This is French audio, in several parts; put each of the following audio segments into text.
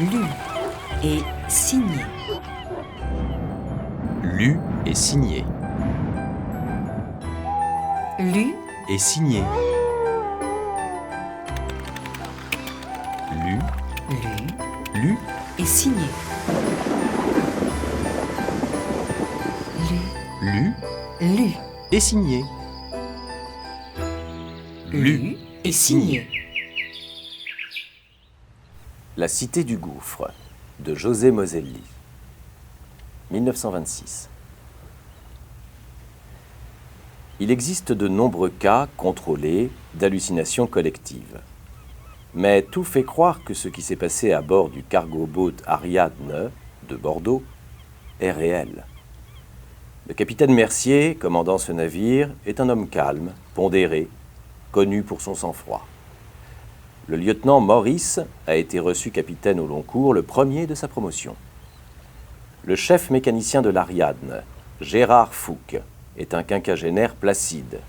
lu et signé. Lu et signé. Lu Et signé. Lu, lu lu et signé. lu Lu et signé. lu et signé. La cité du gouffre de José Moselli, 1926. Il existe de nombreux cas contrôlés d'hallucinations collectives. Mais tout fait croire que ce qui s'est passé à bord du cargo-boat Ariadne de Bordeaux est réel. Le capitaine Mercier, commandant ce navire, est un homme calme, pondéré, connu pour son sang-froid. Le lieutenant Maurice a été reçu capitaine au long cours, le premier de sa promotion. Le chef mécanicien de l'Ariadne, Gérard Fouque, est un quinquagénaire placide.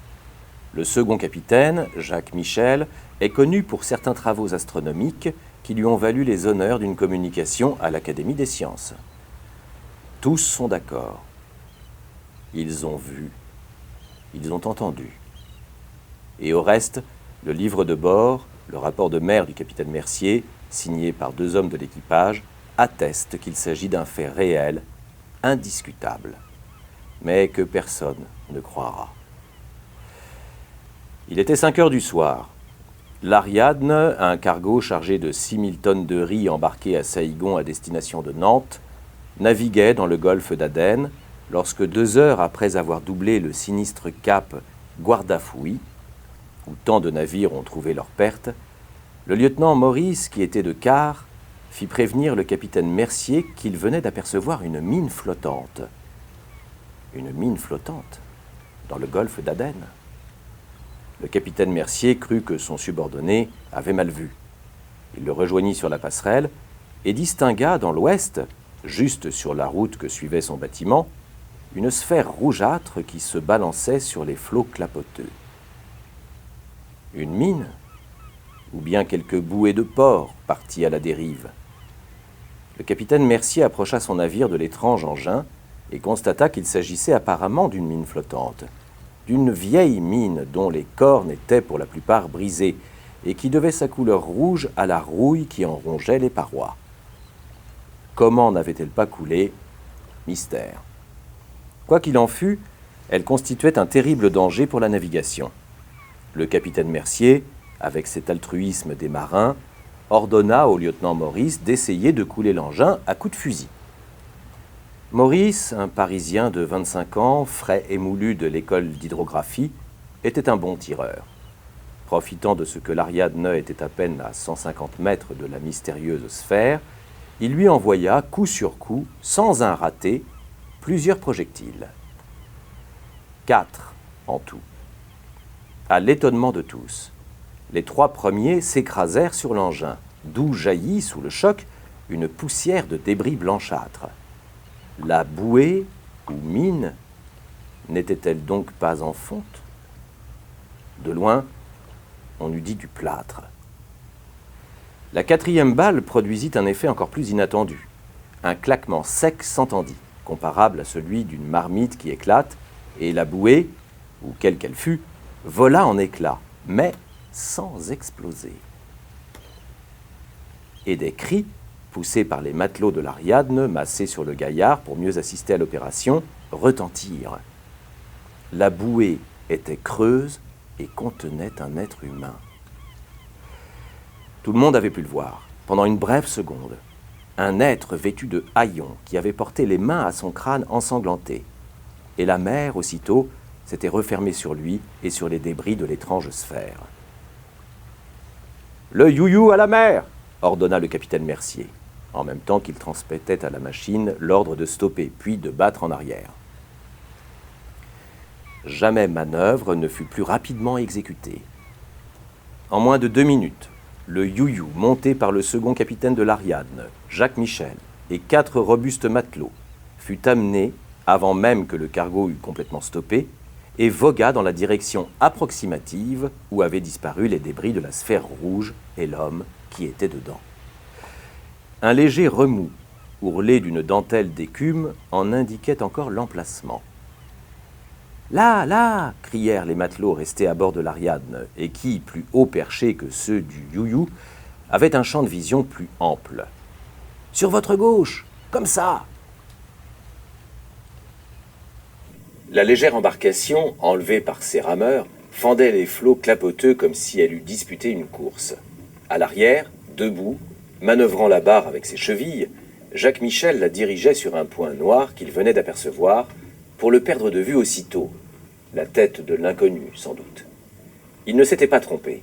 Le second capitaine, Jacques Michel, est connu pour certains travaux astronomiques qui lui ont valu les honneurs d'une communication à l'Académie des sciences. Tous sont d'accord. Ils ont vu, ils ont entendu. Et au reste, le livre de bord, le rapport de mer du capitaine Mercier, signé par 2 hommes de l'équipage, atteste qu'il s'agit d'un fait réel, indiscutable, mais que personne ne croira. Il était 5 heures du soir. L'Ariadne, un cargo chargé de 6000 tonnes de riz embarqué à Saïgon à destination de Nantes, naviguait dans le golfe d'Aden lorsque 2 heures après avoir doublé le sinistre cap Guardafui, où tant de navires ont trouvé leur perte, le lieutenant Maurice, qui était de quart, fit prévenir le capitaine Mercier qu'il venait d'apercevoir une mine flottante. Une mine flottante dans le golfe d'Aden. Le capitaine Mercier crut que son subordonné avait mal vu. Il le rejoignit sur la passerelle et distingua dans l'ouest, juste sur la route que suivait son bâtiment, une sphère rougeâtre qui se balançait sur les flots clapoteux. Une mine, ou bien quelques bouées de porc parties à la dérive. Le capitaine Mercier approcha son navire de l'étrange engin et constata qu'il s'agissait apparemment d'une mine flottante, d'une vieille mine dont les cornes étaient pour la plupart brisées et qui devait sa couleur rouge à la rouille qui en rongeait les parois. Comment n'avait-elle pas coulé? Mystère. Quoi qu'il en fût, elle constituait un terrible danger pour la navigation. Le capitaine Mercier, avec cet altruisme des marins, ordonna au lieutenant Maurice d'essayer de couler l'engin à coups de fusil. Maurice, un Parisien de 25 ans, frais et moulu de l'école d'hydrographie, était un bon tireur. Profitant de ce que l'Ariadne était à peine à 150 mètres de la mystérieuse sphère, il lui envoya, coup sur coup, sans un raté, plusieurs projectiles. 4 en tout. À l'étonnement de tous, les 3 premiers s'écrasèrent sur l'engin, d'où jaillit, sous le choc, une poussière de débris blanchâtres. La bouée, ou mine, n'était-elle donc pas en fonte? De loin, on eût dit du plâtre. La 4e balle produisit un effet encore plus inattendu. Un claquement sec s'entendit, comparable à celui d'une marmite qui éclate, et la bouée, ou quelle qu'elle fût, vola en éclats, mais sans exploser. Et des cris, poussés par les matelots de l'Ariadne, massés sur le gaillard pour mieux assister à l'opération, retentirent. La bouée était creuse et contenait un être humain. Tout le monde avait pu le voir, pendant une brève seconde. Un être vêtu de haillons qui avait porté les mains à son crâne ensanglanté. Et la mer, aussitôt, s'était refermée sur lui et sur les débris de l'étrange sphère. « Le you-you à la mer !» ordonna le capitaine Mercier, en même temps qu'il transmettait à la machine l'ordre de stopper, puis de battre en arrière. Jamais manœuvre ne fut plus rapidement exécutée. En moins de 2 minutes, le you-you, monté par le second capitaine de l'Ariadne, Jacques Michel, et 4 robustes matelots, fut amené, avant même que le cargo eût complètement stoppé, et vogua dans la direction approximative où avaient disparu les débris de la sphère rouge et l'homme qui était dedans. Un léger remous, ourlé d'une dentelle d'écume, en indiquait encore l'emplacement. « Là, là !» crièrent les matelots restés à bord de l'Ariadne, et qui, plus haut perchés que ceux du You-You, avaient un champ de vision plus ample. « Sur votre gauche, comme ça !» La légère embarcation, enlevée par ses rameurs, fendait les flots clapoteux comme si elle eût disputé une course. À l'arrière, debout, manœuvrant la barre avec ses chevilles, Jacques Michel la dirigeait sur un point noir qu'il venait d'apercevoir, pour le perdre de vue aussitôt. La tête de l'inconnu, sans doute. Il ne s'était pas trompé.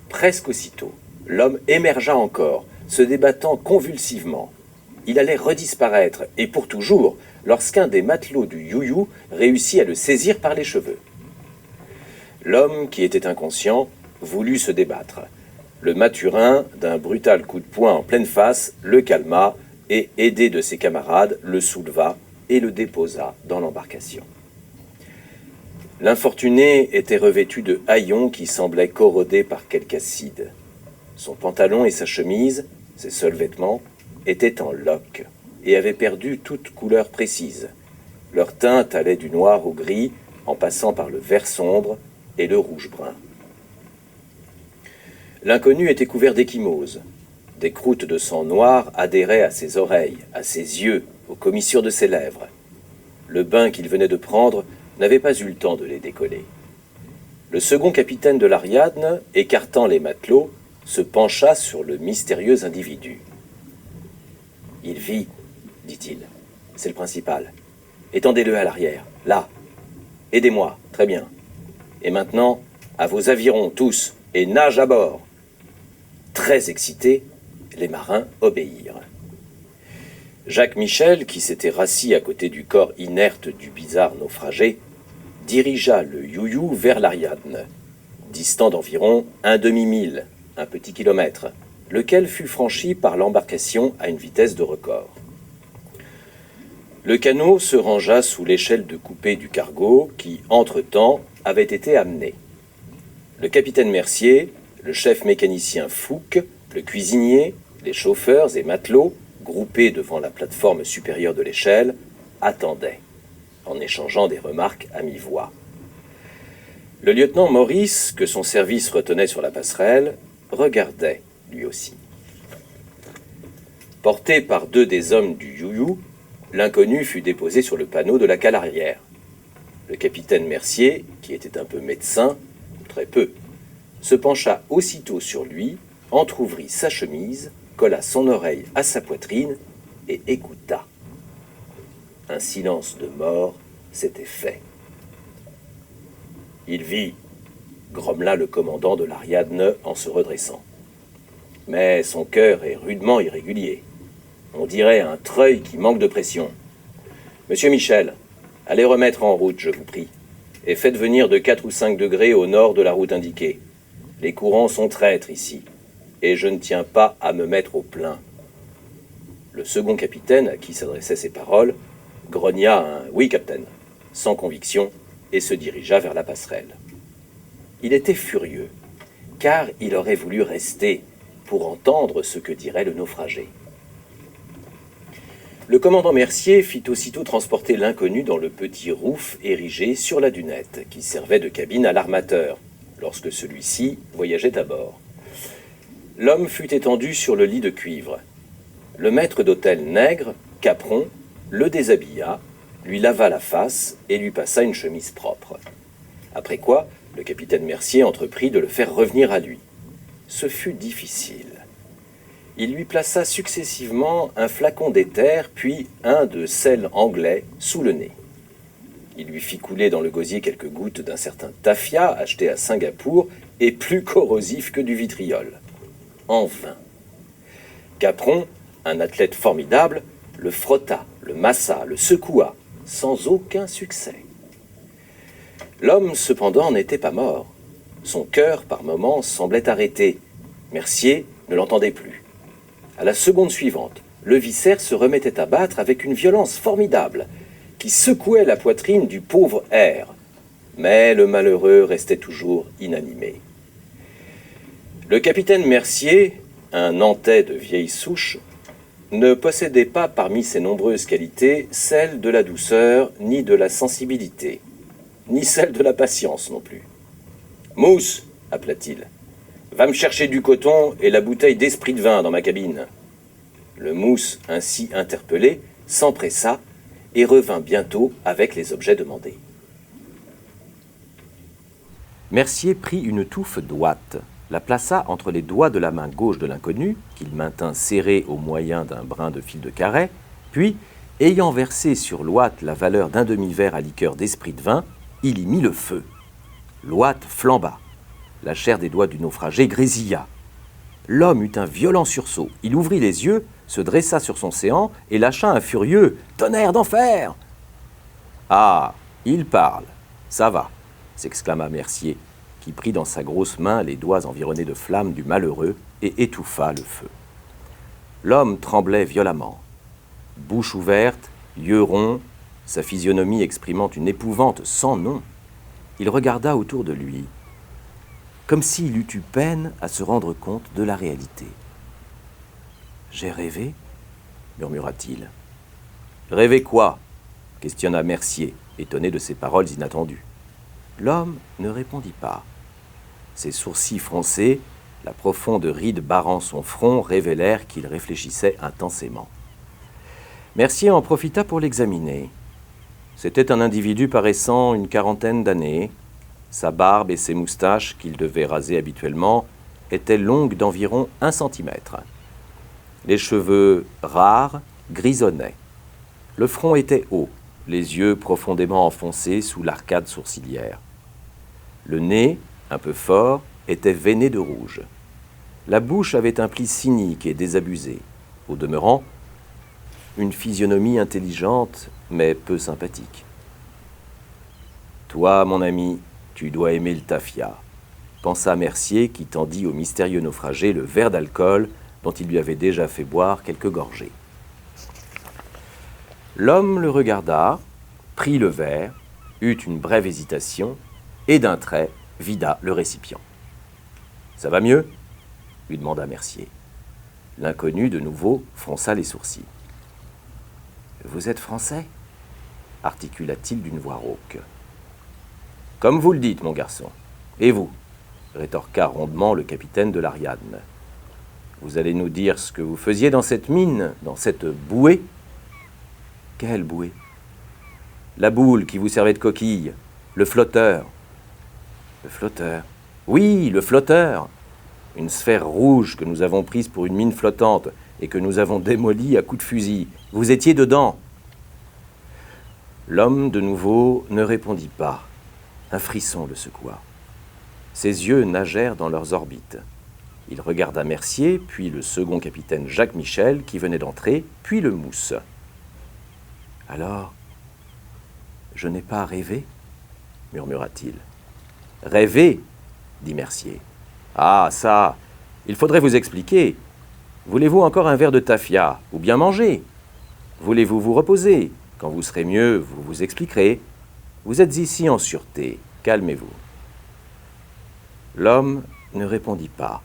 Presque aussitôt, l'homme émergea encore, se débattant convulsivement. Il allait redisparaître, et pour toujours, lorsqu'un des matelots du You-You réussit à le saisir par les cheveux. L'homme, qui était inconscient, voulut se débattre. Le Mathurin, d'un brutal coup de poing en pleine face, le calma et, aidé de ses camarades, le souleva et le déposa dans l'embarcation. L'infortuné était revêtu de haillons qui semblaient corrodés par quelque acide. Son pantalon et sa chemise, ses seuls vêtements, étaient en loques et avaient perdu toute couleur précise. Leur teinte allait du noir au gris, en passant par le vert sombre et le rouge brun. L'inconnu était couvert d'échymoses. Des croûtes de sang noir adhéraient à ses oreilles, à ses yeux, aux commissures de ses lèvres. Le bain qu'il venait de prendre n'avait pas eu le temps de les décoller. Le second capitaine de l'Ariadne, écartant les matelots, se pencha sur le mystérieux individu. « Il vit, dit-il. C'est le principal. Étendez-le à l'arrière, là. Aidez-moi, très bien. Et maintenant, à vos avirons tous, et nage à bord. » Très excités, les marins obéirent. Jacques Michel, qui s'était rassis à côté du corps inerte du bizarre naufragé, dirigea le You-You vers l'Ariadne, distant d'environ un demi-mille, un petit kilomètre, lequel fut franchi par l'embarcation à une vitesse de record. Le canot se rangea sous l'échelle de coupée du cargo qui, entre-temps, avait été amené. Le capitaine Mercier, le chef mécanicien Fouque, le cuisinier, les chauffeurs et matelots, groupés devant la plateforme supérieure de l'échelle, attendaient, en échangeant des remarques à mi-voix. Le lieutenant Maurice, que son service retenait sur la passerelle, regardait, lui aussi. Porté par deux des hommes du You-You, l'inconnu fut déposé sur le panneau de la cale arrière. Le capitaine Mercier, qui était un peu médecin, très peu, se pencha aussitôt sur lui, entr'ouvrit sa chemise, colla son oreille à sa poitrine et écouta. Un silence de mort s'était fait. « Il vit », grommela le commandant de l'Ariadne en se redressant. « Mais son cœur est rudement irrégulier. On dirait un treuil qui manque de pression. Monsieur Michel, allez remettre en route, je vous prie, et faites venir de 4 ou 5 degrés au nord de la route indiquée. Les courants sont traîtres ici, et je ne tiens pas à me mettre au plein. » Le second capitaine, à qui s'adressaient ces paroles, grogna un « Oui, capitaine », sans conviction, et se dirigea vers la passerelle. Il était furieux, car il aurait voulu rester pour entendre ce que dirait le naufragé. Le commandant Mercier fit aussitôt transporter l'inconnu dans le petit rouf érigé sur la dunette, qui servait de cabine à l'armateur, lorsque celui-ci voyageait à bord. L'homme fut étendu sur le lit de cuivre. Le maître d'hôtel nègre, Capron, le déshabilla, lui lava la face et lui passa une chemise propre. Après quoi, le capitaine Mercier entreprit de le faire revenir à lui. Ce fut difficile. Il lui plaça successivement un flacon d'éther, puis un de sel anglais sous le nez. Il lui fit couler dans le gosier quelques gouttes d'un certain tafia acheté à Singapour et plus corrosif que du vitriol. En vain. Capron, un athlète formidable, le frotta, le massa, le secoua, sans aucun succès. L'homme, cependant, n'était pas mort. Son cœur, par moments, semblait arrêté. Mercier ne l'entendait plus. À la seconde suivante, le viscère se remettait à battre avec une violence formidable, qui secouait la poitrine du pauvre R. Mais le malheureux restait toujours inanimé. Le capitaine Mercier, un Nantais de vieille souche, ne possédait pas parmi ses nombreuses qualités celle de la douceur, ni de la sensibilité, ni celle de la patience non plus. « Mousse !» appela-t-il. « Va me chercher du coton et la bouteille d'esprit de vin dans ma cabine. » Le mousse, ainsi interpellé, s'empressa et revint bientôt avec les objets demandés. Mercier prit une touffe d'ouate, la plaça entre les doigts de la main gauche de l'inconnu, qu'il maintint serrée au moyen d'un brin de fil de carré, puis, ayant versé sur l'ouate la valeur d'un demi-verre à liqueur d'esprit de vin, il y mit le feu. L'ouate flamba. La chair des doigts du naufragé grésilla. L'homme eut un violent sursaut. Il ouvrit les yeux, se dressa sur son séant et lâcha un furieux « Tonnerre d'enfer !»« Ah, il parle. Ça va !» s'exclama Mercier, qui prit dans sa grosse main les doigts environnés de flammes du malheureux et étouffa le feu. L'homme tremblait violemment. Bouche ouverte, yeux ronds, sa physionomie exprimant une épouvante sans nom, il regarda autour de lui, comme s'il eût eu peine à se rendre compte de la réalité. « J'ai rêvé ?» murmura-t-il. « Rêvé quoi ?» questionna Mercier, étonné de ces paroles inattendues. L'homme ne répondit pas. Ses sourcils froncés, la profonde ride barrant son front révélèrent qu'il réfléchissait intensément. Mercier en profita pour l'examiner. C'était un individu paraissant une quarantaine d'années. Sa barbe et ses moustaches, qu'il devait raser habituellement, étaient longues d'environ 1 centimètre. Les cheveux, rares, grisonnaient. Le front était haut, les yeux profondément enfoncés sous l'arcade sourcilière. Le nez, un peu fort, était veiné de rouge. La bouche avait un pli cynique et désabusé. Au demeurant, une physionomie intelligente, mais peu sympathique. « Toi, mon ami, tu dois aimer le tafia », pensa Mercier qui tendit au mystérieux naufragé le verre d'alcool dont il lui avait déjà fait boire quelques gorgées. L'homme le regarda, prit le verre, eut une brève hésitation, et d'un trait vida le récipient. « Ça va mieux ?» lui demanda Mercier. L'inconnu, de nouveau, fronça les sourcils. « Vous êtes français ?» articula-t-il d'une voix rauque. « Comme vous le dites, mon garçon. Et vous ?» rétorqua rondement le capitaine de l'Ariadne. « Vous allez nous dire ce que vous faisiez dans cette mine, dans cette bouée ?» ?»« Quelle bouée ?»« La boule qui vous servait de coquille, le flotteur. » Le flotteur. Oui, le flotteur. Une sphère rouge que nous avons prise pour une mine flottante et que nous avons démolie à coups de fusil. Vous étiez dedans. L'homme, de nouveau, ne répondit pas. Un frisson le secoua. Ses yeux nagèrent dans leurs orbites. Il regarda Mercier, puis le second capitaine Jacques Michel, qui venait d'entrer, puis le mousse. « Alors, je n'ai pas rêvé ?» murmura-t-il. « Rêver ?» dit Mercier. « Ah, ça, il faudrait vous expliquer. Voulez-vous encore un verre de tafia, ou bien manger? Voulez-vous vous reposer? Quand vous serez mieux, vous vous expliquerez. Vous êtes ici en sûreté, calmez-vous. » L'homme ne répondit pas.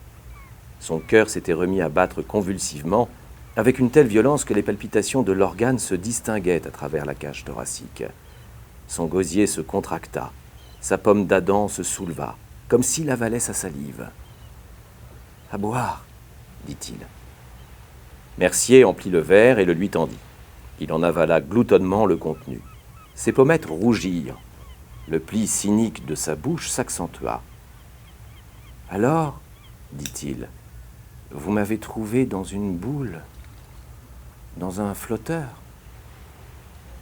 Son cœur s'était remis à battre convulsivement, avec une telle violence que les palpitations de l'organe se distinguaient à travers la cage thoracique. Son gosier se contracta, sa pomme d'Adam se souleva, comme s'il avalait sa salive. « À boire, » dit-il. Mercier emplit le verre et le lui tendit. Il en avala gloutonnement le contenu. Ses pommettes rougirent. Le pli cynique de sa bouche s'accentua. « Alors, dit-il, vous m'avez trouvé dans une boule, dans un flotteur ?»«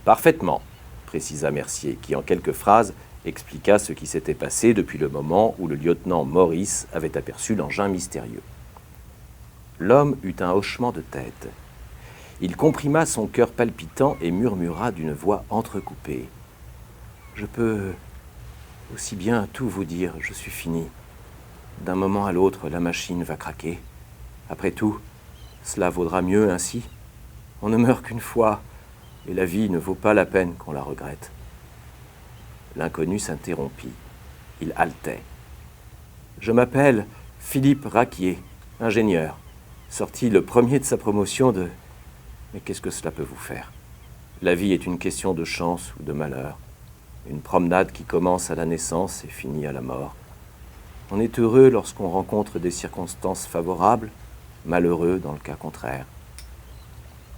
Parfaitement, » précisa Mercier, qui en quelques phrases expliqua ce qui s'était passé depuis le moment où le lieutenant Maurice avait aperçu l'engin mystérieux. L'homme eut un hochement de tête. Il comprima son cœur palpitant et murmura d'une voix entrecoupée. « Je peux aussi bien tout vous dire, je suis fini. D'un moment à l'autre, la machine va craquer. Après tout, cela vaudra mieux ainsi. On ne meurt qu'une fois, et la vie ne vaut pas la peine qu'on la regrette. » L'inconnu s'interrompit. Il haletait. « Je m'appelle Philippe Raquier, ingénieur, sorti le premier de sa promotion de Mais qu'est-ce que cela peut vous faire? La vie est une question de chance ou de malheur, une promenade qui commence à la naissance et finit à la mort. On est heureux lorsqu'on rencontre des circonstances favorables, malheureux dans le cas contraire.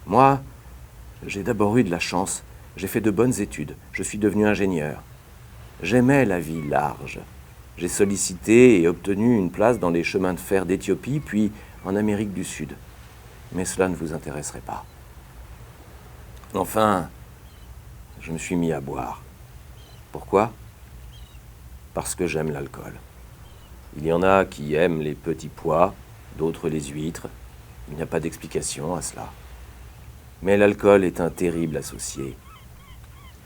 Moi, j'ai d'abord eu de la chance, j'ai fait de bonnes études, je suis devenu ingénieur. J'aimais la vie large. J'ai sollicité et obtenu une place dans les chemins de fer d'Éthiopie, puis en Amérique du Sud. Mais cela ne vous intéresserait pas. Enfin, je me suis mis à boire. Pourquoi? Parce que j'aime l'alcool. Il y en a qui aiment les petits pois, d'autres les huîtres. Il n'y a pas d'explication à cela. Mais l'alcool est un terrible associé.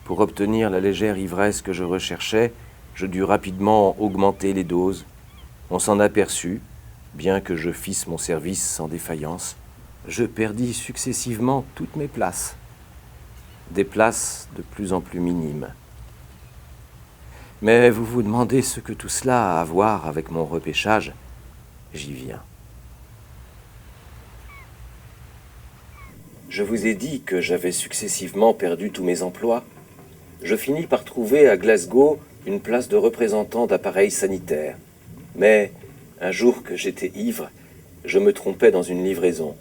Pour obtenir la légère ivresse que je recherchais, je dus rapidement augmenter les doses. On s'en aperçut, bien que je fisse mon service sans défaillance. Je perdis successivement toutes mes places. Des places de plus en plus minimes. Mais vous vous demandez ce que tout cela a à voir avec mon repêchage? J'y viens. Je vous ai dit que j'avais successivement perdu tous mes emplois. Je finis par trouver à Glasgow une place de représentant d'appareils sanitaires. Mais, un jour que j'étais ivre, je me trompais dans une livraison.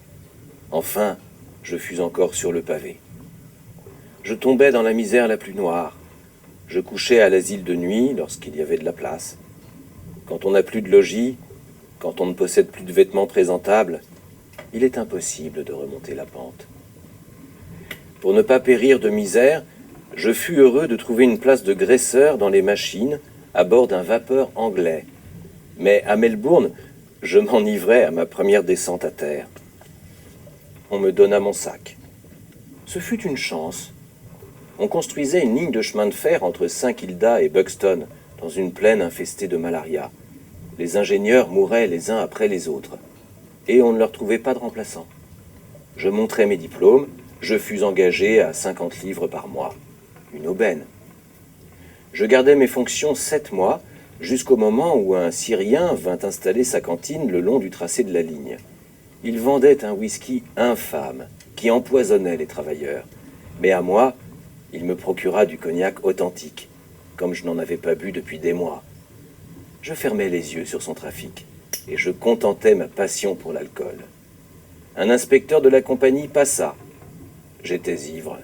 Enfin, je fus encore sur le pavé. Je tombais dans la misère la plus noire. Je couchais à l'asile de nuit lorsqu'il y avait de la place. Quand on n'a plus de logis, quand on ne possède plus de vêtements présentables, il est impossible de remonter la pente. Pour ne pas périr de misère, je fus heureux de trouver une place de graisseur dans les machines à bord d'un vapeur anglais. Mais à Melbourne, je m'enivrais à ma première descente à terre. On me donna mon sac. Ce fut une chance. On construisait une ligne de chemin de fer entre Saint-Kilda et Buxton, dans une plaine infestée de malaria. Les ingénieurs mouraient les uns après les autres, et on ne leur trouvait pas de remplaçants. Je montrai mes diplômes, je fus engagé à 50 livres par mois. Une aubaine. Je gardai mes fonctions 7 mois, jusqu'au moment où un Syrien vint installer sa cantine le long du tracé de la ligne. Il vendait un whisky infâme, qui empoisonnait les travailleurs. Mais à moi, il me procura du cognac authentique, comme je n'en avais pas bu depuis des mois. Je fermais les yeux sur son trafic, et je contentais ma passion pour l'alcool. Un inspecteur de la compagnie passa. J'étais ivre.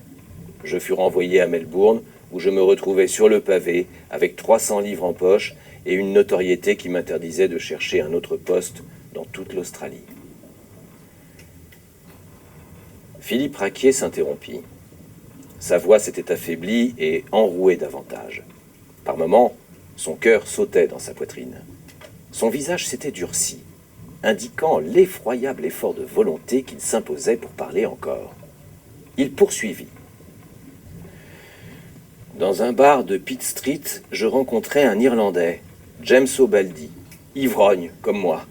Je fus renvoyé à Melbourne, où je me retrouvais sur le pavé, avec 300 livres en poche et une notoriété qui m'interdisait de chercher un autre poste dans toute l'Australie. Philippe Raquier s'interrompit. Sa voix s'était affaiblie et enrouée davantage. Par moments, son cœur sautait dans sa poitrine. Son visage s'était durci, indiquant l'effroyable effort de volonté qu'il s'imposait pour parler encore. Il poursuivit. Dans un bar de Pitt Street, je rencontrai un Irlandais, James O'Baldi, ivrogne comme moi,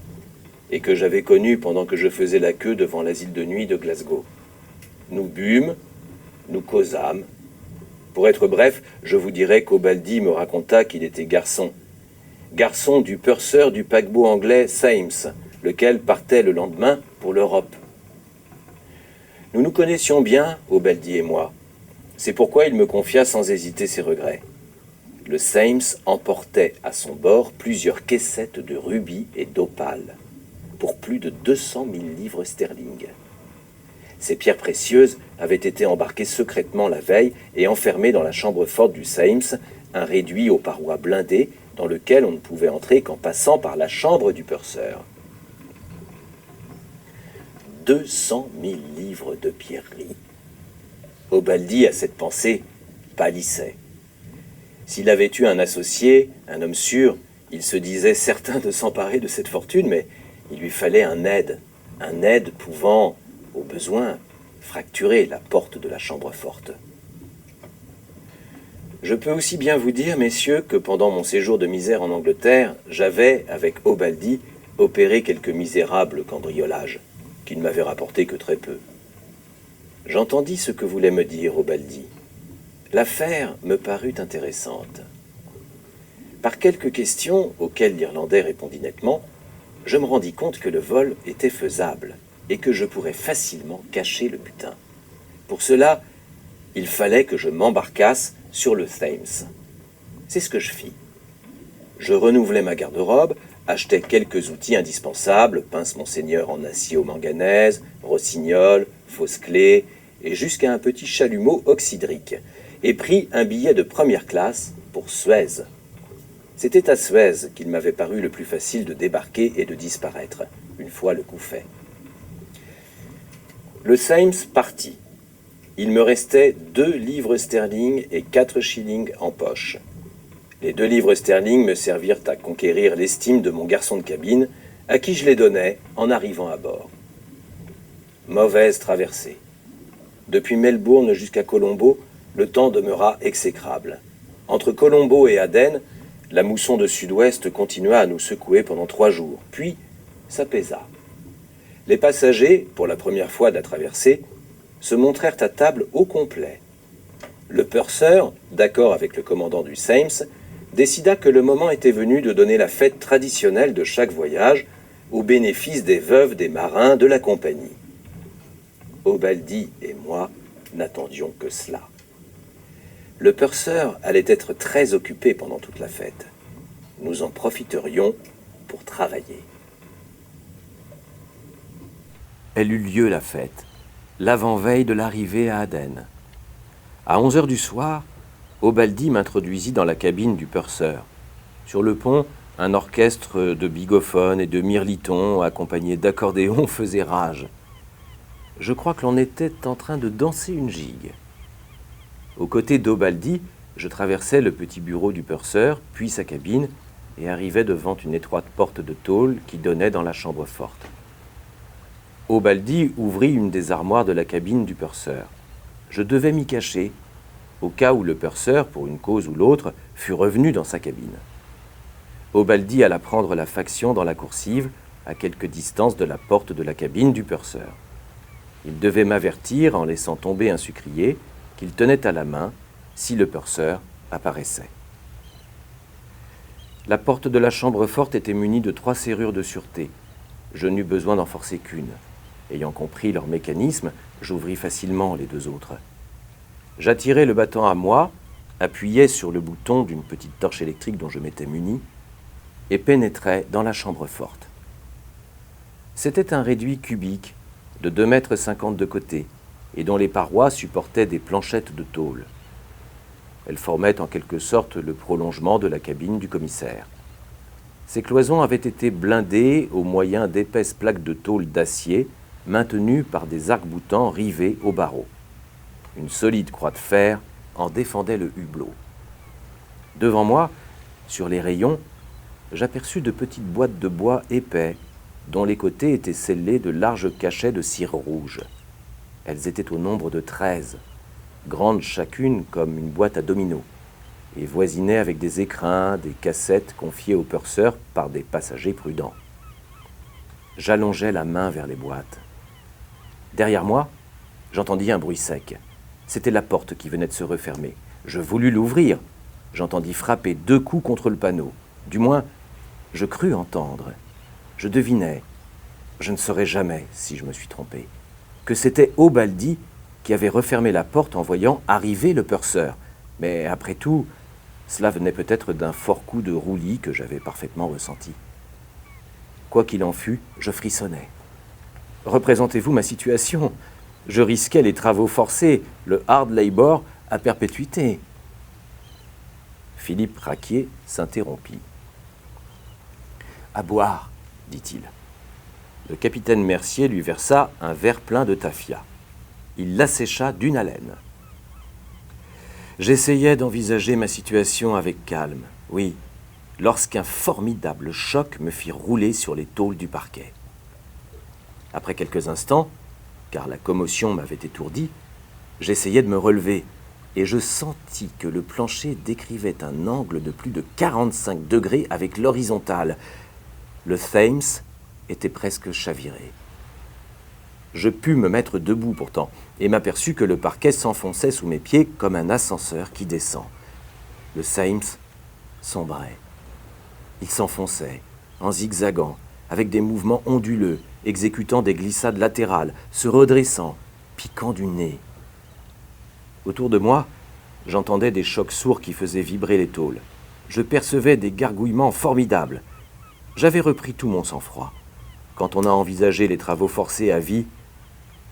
et que j'avais connu pendant que je faisais la queue devant l'asile de nuit de Glasgow. Nous bûmes, nous causâmes. Pour être bref, je vous dirai qu'O'Baldi me raconta qu'il était garçon. Garçon du purser du paquebot anglais Thames, lequel partait le lendemain pour l'Europe. Nous nous connaissions bien, O'Baldi et moi. C'est pourquoi il me confia sans hésiter ses regrets. Le Thames emportait à son bord plusieurs caissettes de rubis et d'opales, pour plus de 200 000 livres sterling. Ces pierres précieuses avaient été embarquées secrètement la veille et enfermées dans la chambre forte du Thames, un réduit aux parois blindées dans lequel on ne pouvait entrer qu'en passant par la chambre du purser. 200 000 livres de pierreries. O'Baldi, à cette pensée, pâlissait. S'il avait eu un associé, un homme sûr, il se disait certain de s'emparer de cette fortune, mais il lui fallait un aide pouvant, au besoin, fracturer la porte de la chambre forte. Je peux aussi bien vous dire, messieurs, que pendant mon séjour de misère en Angleterre, j'avais, avec O'Baldi, opéré quelques misérables cambriolages, qui ne m'avaient rapporté que très peu. J'entendis ce que voulait me dire O'Baldi. L'affaire me parut intéressante. Par quelques questions, auxquelles l'Irlandais répondit nettement, je me rendis compte que le vol était faisable et que je pourrais facilement cacher le butin. Pour cela, il fallait que je m'embarquasse sur le Thames. C'est ce que je fis. Je renouvelai ma garde-robe, achetai quelques outils indispensables, pince Monseigneur en acier au manganèse, rossignol, fausse clé, et jusqu'à un petit chalumeau oxydrique, et pris un billet de première classe pour Suez. C'était à Suez qu'il m'avait paru le plus facile de débarquer et de disparaître, une fois le coup fait. Le Thames partit. Il me restait 2 livres sterling et 4 shillings en poche. Les 2 livres sterling me servirent à conquérir l'estime de mon garçon de cabine, à qui je les donnais en arrivant à bord. Mauvaise traversée. Depuis Melbourne jusqu'à Colombo, le temps demeura exécrable. Entre Colombo et Aden, la mousson de sud-ouest continua à nous secouer pendant 3 jours, puis s'apaisa. Les passagers, pour la première fois de la traversée, se montrèrent à table au complet. Le purser, d'accord avec le commandant du Thames, décida que le moment était venu de donner la fête traditionnelle de chaque voyage au bénéfice des veuves des marins de la compagnie. Obaldi et moi n'attendions que cela. Le purser allait être très occupé pendant toute la fête. Nous en profiterions pour travailler. Elle eut lieu, la fête, l'avant-veille de l'arrivée à Aden. À 11 heures du soir, Obaldi m'introduisit dans la cabine du purser. Sur le pont, un orchestre de bigophones et de mirlitons, accompagné d'accordéons, faisait rage. Je crois que l'on était en train de danser une gigue. Aux côtés d'Obaldi, je traversais le petit bureau du purser, puis sa cabine, et arrivais devant une étroite porte de tôle qui donnait dans la chambre forte. Obaldi ouvrit une des armoires de la cabine du purser. Je devais m'y cacher, au cas où le purser, pour une cause ou l'autre, fût revenu dans sa cabine. Obaldi alla prendre la faction dans la coursive, à quelque distance de la porte de la cabine du purser. Il devait m'avertir, en laissant tomber un sucrier, qu'il tenait à la main, si le purser apparaissait. La porte de la chambre forte était munie de 3 serrures de sûreté. Je n'eus besoin d'en forcer qu'une. Ayant compris leur mécanisme, j'ouvris facilement les 2 autres. J'attirai le battant à moi, appuyai sur le bouton d'une petite torche électrique dont je m'étais muni, et pénétrai dans la chambre forte. C'était un réduit cubique de 2,50 m de côté, et dont les parois supportaient des planchettes de tôle. Elles formaient en quelque sorte le prolongement de la cabine du commissaire. Ces cloisons avaient été blindées au moyen d'épaisses plaques de tôle d'acier maintenues par des arcs-boutants rivés aux barreaux. Une solide croix de fer en défendait le hublot. Devant moi, sur les rayons, j'aperçus de petites boîtes de bois épais dont les côtés étaient scellés de larges cachets de cire rouge. Elles étaient au nombre de 13, grandes chacune comme une boîte à dominos, et voisinaient avec des écrins, des cassettes confiées au purser par des passagers prudents. J'allongeai la main vers les boîtes. Derrière moi, j'entendis un bruit sec. C'était la porte qui venait de se refermer. Je voulus l'ouvrir. J'entendis frapper 2 coups contre le panneau. Du moins, je crus entendre. Je devinais, je ne saurais jamais si je me suis trompé, que c'était Obaldi qui avait refermé la porte en voyant arriver le purser. Mais après tout, cela venait peut-être d'un fort coup de roulis que j'avais parfaitement ressenti. Quoi qu'il en fût, je frissonnais. Représentez-vous ma situation. Je risquais les travaux forcés, le hard labor à perpétuité. Philippe Raquier s'interrompit. « À boire, dit-il. » Le capitaine Mercier lui versa un verre plein de tafia. Il l'assécha d'une haleine. J'essayais d'envisager ma situation avec calme, oui, lorsqu'un formidable choc me fit rouler sur les tôles du parquet. Après quelques instants, car la commotion m'avait étourdi, j'essayai de me relever, et je sentis que le plancher décrivait un angle de plus de 45 degrés avec l'horizontale. Le Thames était presque chaviré. Je pus me mettre debout pourtant, et m'aperçus que le parquet s'enfonçait sous mes pieds comme un ascenseur qui descend. Le Thames sombrait. Il s'enfonçait, en zigzagant, avec des mouvements onduleux, exécutant des glissades latérales, se redressant, piquant du nez. Autour de moi, j'entendais des chocs sourds qui faisaient vibrer les tôles. Je percevais des gargouillements formidables. J'avais repris tout mon sang-froid. Quand on a envisagé les travaux forcés à vie,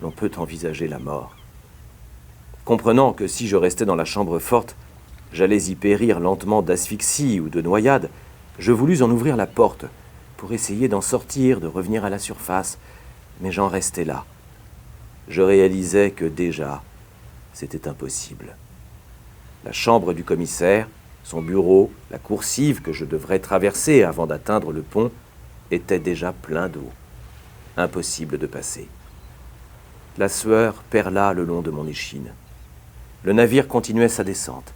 l'on peut envisager la mort. Comprenant que si je restais dans la chambre forte, j'allais y périr lentement d'asphyxie ou de noyade, je voulus en ouvrir la porte pour essayer d'en sortir, de revenir à la surface, mais j'en restais là. Je réalisais que déjà, c'était impossible. La chambre du commissaire, son bureau, la coursive que je devrais traverser avant d'atteindre le pont, étaient déjà pleins d'eau. Impossible de passer. La sueur perla le long de mon échine. Le navire continuait sa descente.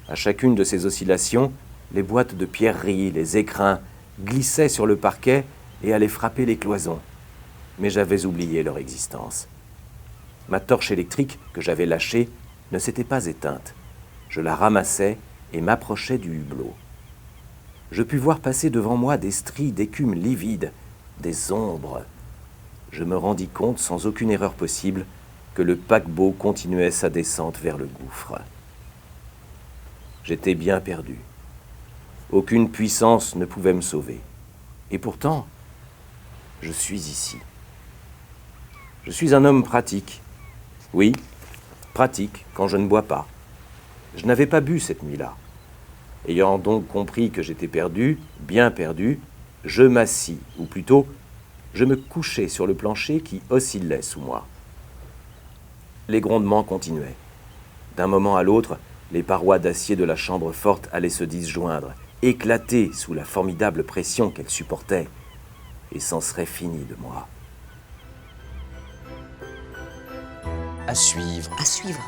À chacune de ces oscillations, les boîtes de pierreries, les écrins, glissaient sur le parquet et allaient frapper les cloisons. Mais j'avais oublié leur existence. Ma torche électrique, que j'avais lâchée, ne s'était pas éteinte. Je la ramassais et m'approchais du hublot. Je pus voir passer devant moi des stries d'écume livide, des ombres. Je me rendis compte, sans aucune erreur possible, que le paquebot continuait sa descente vers le gouffre. J'étais bien perdu. Aucune puissance ne pouvait me sauver. Et pourtant, je suis ici. Je suis un homme pratique. Oui, pratique quand je ne bois pas. Je n'avais pas bu cette nuit-là. Ayant donc compris que j'étais perdu, bien perdu, je m'assis, ou plutôt, je me couchai sur le plancher qui oscillait sous moi. Les grondements continuaient. D'un moment à l'autre, les parois d'acier de la chambre forte allaient se disjoindre, éclater sous la formidable pression qu'elles supportaient, et c'en serait fini de moi. À suivre. À suivre.